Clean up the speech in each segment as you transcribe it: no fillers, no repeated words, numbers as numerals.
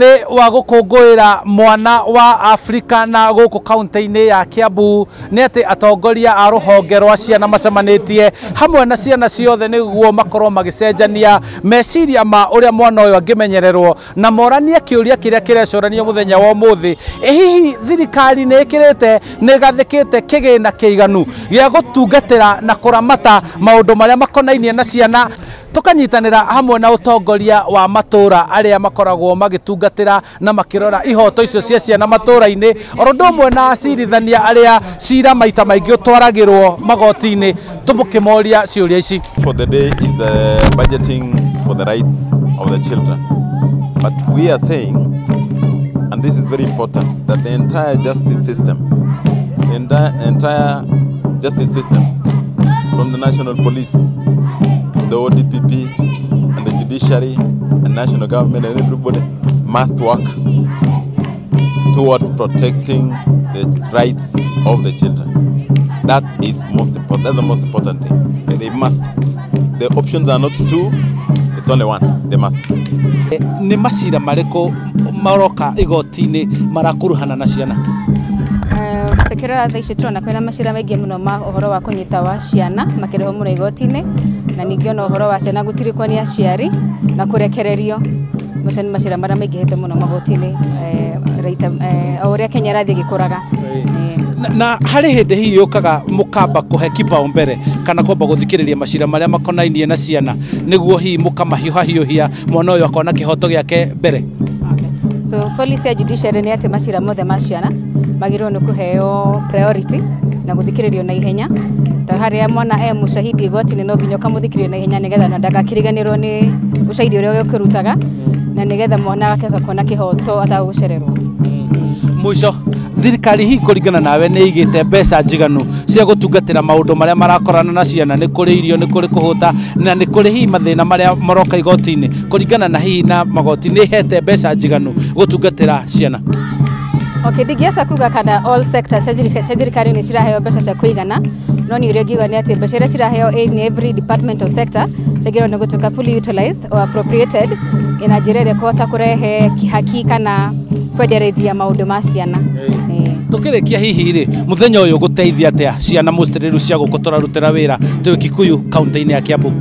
muthi wa gukungwira mwana wa Afrika na guku kaunti-ini ya Kiambu ni ati atongoria a ruhonge rwa ciana macemanitie hamwe na ciana ciothe niguo makorwo magicenjania meciria ma uria mwana uyu angimenyererwo na moranie kiuria kiria kirecoranio muthenya wa muthi. Hihi thirikari ni ikirite ni gathikite kigina kiiganu gia gutungatira na kuramata maundu maria makonainie na ciana, tukanyitanira hamwe na utongoria wa matura aria makoragwo magitungatira na makirora ihoto icio cia ciana matura-ini orondo mwe na acirithania aria cira maita maingi utwaragirwo magoti-ini tumukimoria ciuria ici. For the day is budgeting for the rights of the children, but we are saying, and this is very important, that the entire justice system, from the national police, the ODPP and the judiciary and national government and everybody must work towards protecting the rights of the children. That is most important. That's the most important thing. They must. The options are not two, it's only one. They must. Ni macira mariko maroka igoti-ini marakuruhana na ciana? Tekera thaici turona kwina macira maingi muno ma uhoro wa kunyita wa ciana makireho muno igoti-ini na ningi ona uhoro wa ciana gutirikwo ni aciari na kurekererio mucani macira mara maingi hete muno magoti-ini uria Kenya rathi gikuraga. Na hari hindi hihi yukaga mukamba kuhe kipaumbele kana kwamba guthikiriria macira maria makonainie na ciana niguo hihi mukamahiuhia mwana uyu akona kihoto giake mbere? So policy ya judiciary ni ati macira mothe ma ciana magirwo ni kuheo priority na guthikiririo na ihenya. Ta haria mwana mushahidi igoti-ini no nginya kamuthikiririo na ihenya nigetha na ndagakiriganirwo ni ushahidi uria ukirutaga na nigetha mwana akeza kuona kihoto atagucererwo. Mwisho, thirikari hii kuringana nawe ni igite mbeca njiganu cia gutungatira maundu maria marakorana na ciana, ni kuri irio, ni kuri kuhuta na ni kuri hii mathina maria maroka igoti-ini kuringana na hii na magoti ni hete mbeca njiganu gutungatira ciana? Okay, ndigiaca kuga kana all sectors thirikari ni ciraheo mbeca cia kuigana, no ni uria ngiuga ni ati mbeca iria ciraheo in every departmental sector ciagirwo ni gutuika fully utilized or appropriated ina njira iria kuhota kurehe kihaki kana kwenderethia maundu ma ciana. Tukirikia hihi ri muthenya uyu guteithia atia ciana mustiriru cia gukotora rutira wira twi Kikuyu kaunti-ini ya Kiambu?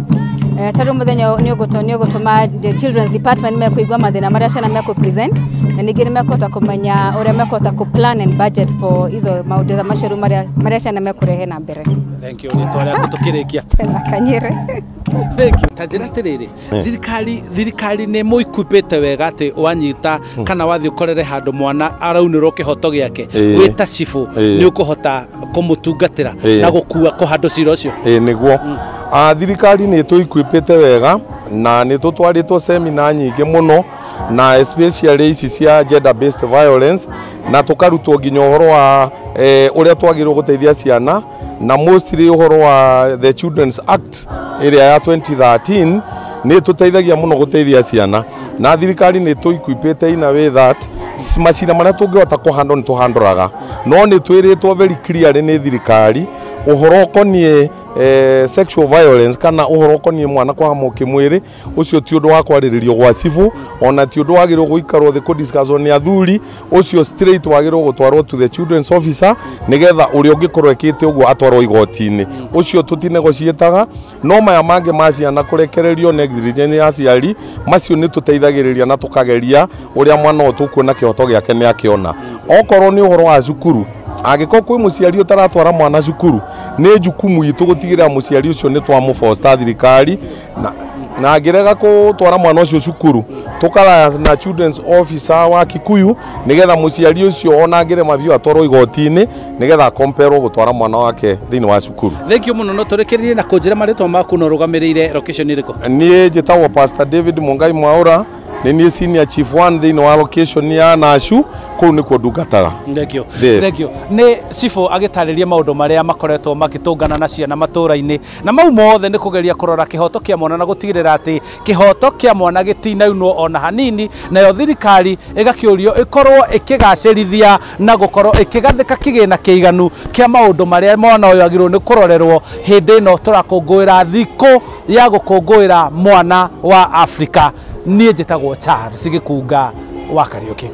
Taru muthenya ni ugutuma the children's department me kuigwa mathina maria ciana me ku present na ningi ni mekota kumenya uria mekota ku plan and budget for izo maundu za masharu maria ciana me kurehe na mbere. Thank you. Ni twara kutukirikia Kanyere. Thank you. Tajira tiriri thirikari ni muikupite wega ati wanyita kana wathi ukorere handu mwana araunirwo kihoto giake wita cifu ni ukuhota kumutungatira na gukua kuhandu cira ucio? Niguo thirikari ni tuikwipite wega na ni tutwaritwo seminar nyingi muno na especially ici cia gender based violence na tukarutwo nginya uhoro wa uria twagirwo guteithia ciana na mostly uhoro wa the Children's Act area ya 2013 ni tuteithagia muno guteithia ciana na thirikari ni tuikwipite ina way that macira maria tungihota kuhandle ni tuhanduraga, no ni twiritwo very clearly ni thirikari uhoro konie sexual violence kana uhoro konie mwana kwa hamuki mwiri ucio ti undu wa kwariririo gwa cifu ona ti undu wagirwo guikarwo the discuss ni athuri ucio straight wagirwo gutwarwo to the children's officer nigetha uria ungikorwo ekite uguo atwarwo igoti-ini ucio tutinegociataga no maya mange maciana kurekererio negligence ya ciari macio ni tuteithagiriria na tukageria uria mwana utukuona kihoto giake ni akiona okorwo ni uhoro wa cukuru agiko kwi muciari utaratwara mwana cukuru ni jukumu itu gutigira muciari ucio ni twamufosta thirikari na angirega gutwara mwana ucio cukuru tukara na children's officer wa Kikuyu nigetha muciari ucio ona ngire mavio atwarwo igoti-ini nigetha komperwo gutwara mwana wake thiini wa cukuru. Thank you muno. No turekererie na kunjira maritwa maku no rugamirire location iriko? Ni njitagwo Pastor David Mungai Mwaura ni senior chief one thiini wa location ya Nashu kuu ni kundungataga. Thank you. Thank you. Ni cifo agitariria maundu maria makoretwo makitungana na ciana matura-ini na mau mothe ni kugeria kurora kihoto kia mwana na gutigirira ati kihoto kia mwana gitinaunwo ona hanini nayo thirikari igakiurio ikorwo ikigacirithia na gukorwo ikigathika kigina kiiganu kia maundu maria mwana uyu agirwo ni kurorerwo hindi ino turakungwira thiku ya gukungwira mwana wa Afrika. Nie njitagwo Charles Gikunga wa Kariuki.